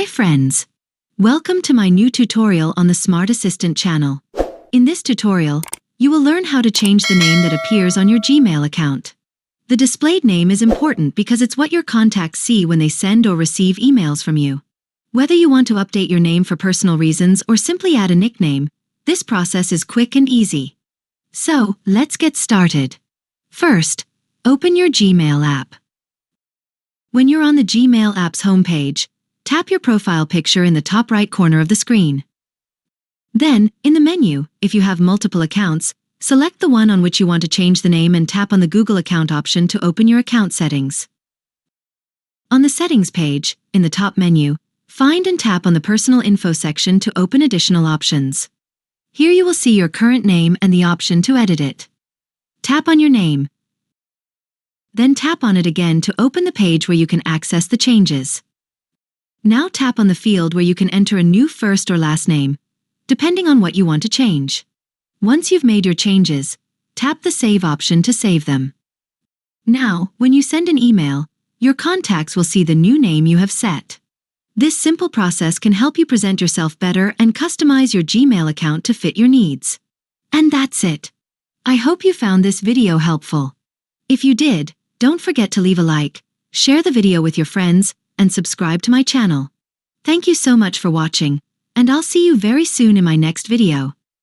Hi friends! Welcome to my new tutorial on the SmartAssistant channel. In this tutorial, you will learn how to change the name that appears on your Gmail account. The displayed name is important because it's what your contacts see when they send or receive emails from you. Whether you want to update your name for personal reasons or simply add a nickname, this process is quick and easy. So, let's get started. First, open your Gmail app. When you're on the Gmail app's homepage, tap your profile picture in the top right corner of the screen. Then, in the menu, if you have multiple accounts, select the one on which you want to change the name and tap on the Google account option to open your account settings. On the settings page, in the top menu, find and tap on the personal info section to open additional options. Here you will see your current name and the option to edit it. Tap on your name. Then tap on it again to open the page where you can access the changes. Now tap on the field where you can enter a new first or last name, depending on what you want to change. Once you've made your changes, tap the Save option to save them. Now, when you send an email, your contacts will see the new name you have set. This simple process can help you present yourself better and customize your Gmail account to fit your needs. And that's it. I hope you found this video helpful. If you did, don't forget to leave a like, share the video with your friends, and subscribe to my channel. Thank you so much for watching, and I'll see you very soon in my next video.